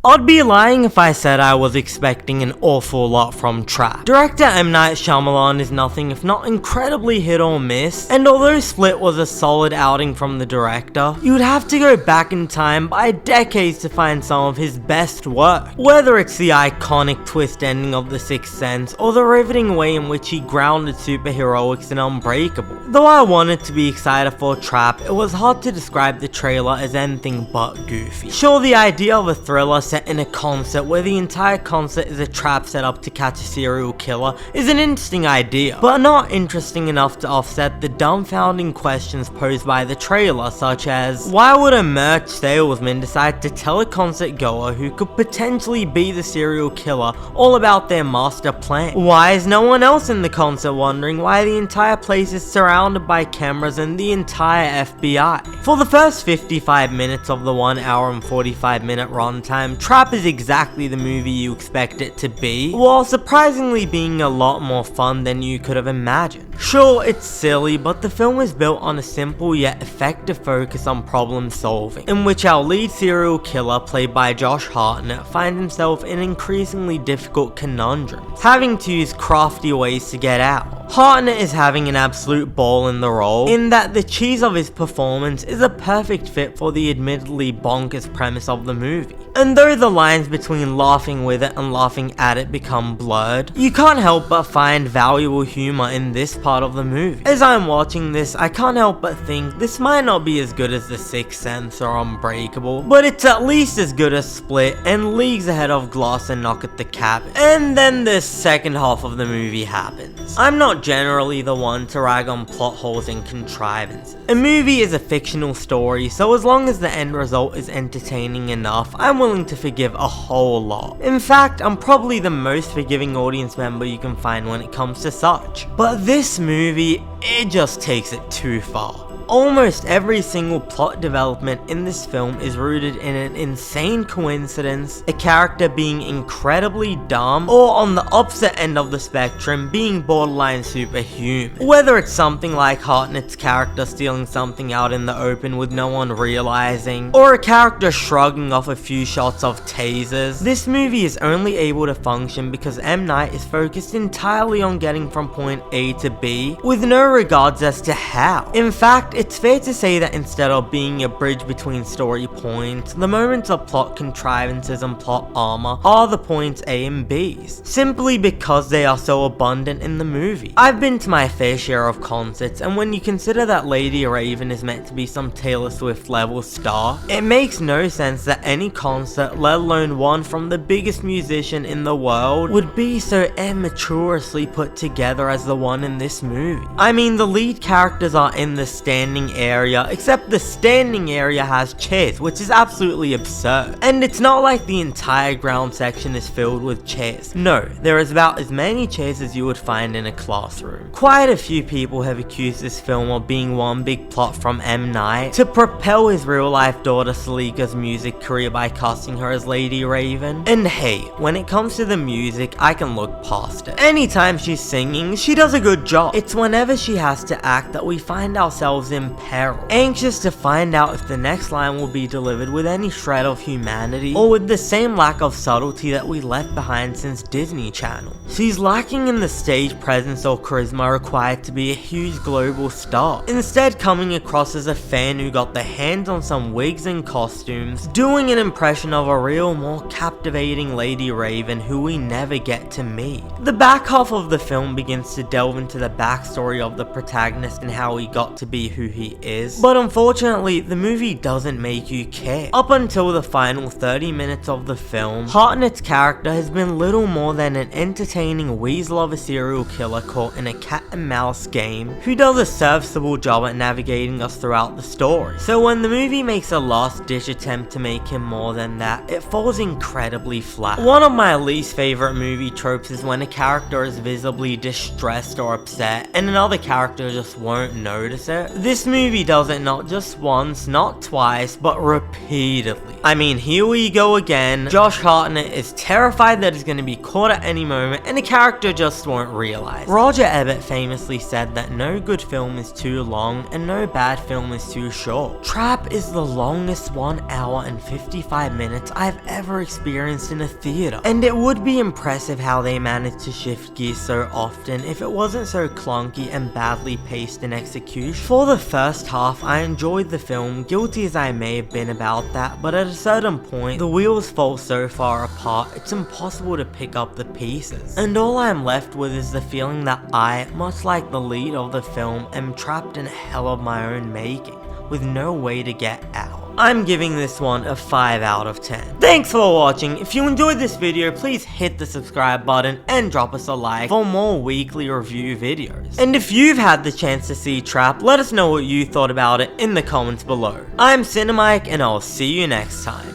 I'd be lying if I said I was expecting an awful lot from Trap. Director M. Night Shyamalan is nothing if not incredibly hit or miss, and although Split was a solid outing from the director, you would have to go back in time by decades to find some of his best work. Whether it's the iconic twist ending of The Sixth Sense, or the riveting way in which he grounded superheroics in Unbreakable. Though I wanted to be excited for Trap, it was hard to describe the trailer as anything but goofy. Sure, the idea of a thriller set in a concert where the entire concert is a trap set up to catch a serial killer is an interesting idea, but not interesting enough to offset the dumbfounding questions posed by the trailer, such as, why would a merch salesman decide to tell a concert goer who could potentially be the serial killer all about their master plan? Why is no one else in the concert wondering why the entire place is surrounded by cameras and the entire FBI? For the first 55 minutes of the 1 hour and 45 minute runtime, Trap is exactly the movie you expect it to be, while surprisingly being a lot more fun than you could have imagined. Sure, it's silly, but the film is built on a simple yet effective focus on problem solving, in which our lead serial killer, played by Josh Hartnett, finds himself in increasingly difficult conundrums, having to use crafty ways to get out. Hartnett is having an absolute ball in the role, in that the cheese of his performance is a perfect fit for the admittedly bonkers premise of the movie. And though the lines between laughing with it and laughing at it become blurred, you can't help but find valuable humor in this part of the movie. As I'm watching this, I can't help but think this might not be as good as The Sixth Sense or Unbreakable, but it's at least as good as Split and leagues ahead of Glass and Knock at the Cabin. And then the second half of the movie happens. I'm not generally the one to rag on plot holes and contrivances. A movie is a fictional story, so as long as the end result is entertaining enough, I'm willing to forgive a whole lot. In fact, I'm probably the most forgiving audience member you can find when it comes to such. But this movie, it just takes it too far. Almost every single plot development in this film is rooted in an insane coincidence, a character being incredibly dumb, or on the opposite end of the spectrum, being borderline superhuman. Whether it's something like Hartnett's character stealing something out in the open with no one realizing, or a character shrugging off a few shots of tasers, this movie is only able to function because M. Night is focused entirely on getting from point A to B, with no regards as to how. In fact, it's fair to say that instead of being a bridge between story points, the moments of plot contrivances and plot armor are the points A and B's, simply because they are so abundant in the movie. I've been to my fair share of concerts, and when you consider that Lady Raven is meant to be some Taylor Swift level star, it makes no sense that any concert, let alone one from the biggest musician in the world, would be so immaturely put together as the one in this movie. I mean, the lead characters are in the standing area, except the standing area has chairs, which is absolutely absurd. And it's not like the entire ground section is filled with chairs. No, there is about as many chairs as you would find in a classroom. Quite a few people have accused this film of being one big plot from M. Night to propel his real-life daughter Salika's music career by casting her as Lady Raven. And hey, when it comes to the music, I can look past it. Anytime she's singing, she does a good job. It's whenever she has to act that we find ourselves in peril, anxious to find out if the next line will be delivered with any shred of humanity, or with the same lack of subtlety that we left behind since Disney Channel. She's lacking in the stage presence or charisma required to be a huge global star, instead coming across as a fan who got their hands on some wigs and costumes, doing an impression of a real, more captivating Lady Raven who we never get to meet. The back half of the film begins to delve into the backstory of the protagonist and how he got to be who he is, but unfortunately the movie doesn't make you care. Up until the final 30 minutes of the film, Hartnett's character has been little more than an entertaining weasel of a serial killer caught in a cat and mouse game who does a serviceable job at navigating us throughout the story. So when the movie makes a last ditch attempt to make him more than that, it falls incredibly flat. One of my least favorite movie tropes is when a character is visibly distressed or upset and another character just won't notice it. This This movie does it not just once, not twice, but repeatedly. I mean, here we go again. Josh Hartnett is terrified that he's going to be caught at any moment, and the character just won't realize. Roger Ebert famously said that no good film is too long, and no bad film is too short. Trap is the longest 1 hour and 55 minutes I've ever experienced in a theater, and it would be impressive how they managed to shift gears so often if it wasn't so clunky and badly paced in execution. For the first half, I enjoyed the film, guilty as I may have been about that, but at a certain point, the wheels fall so far apart, it's impossible to pick up the pieces. And all I'm left with is the feeling that I, much like the lead of the film, am trapped in a hell of my own making, with no way to get out. I'm giving this one a 5 out of 10. Thanks for watching. If you enjoyed this video, please hit the subscribe button and drop us a like for more weekly review videos. And if you've had the chance to see Trap, let us know what you thought about it in the comments below. I'm Cinemike, and I'll see you next time.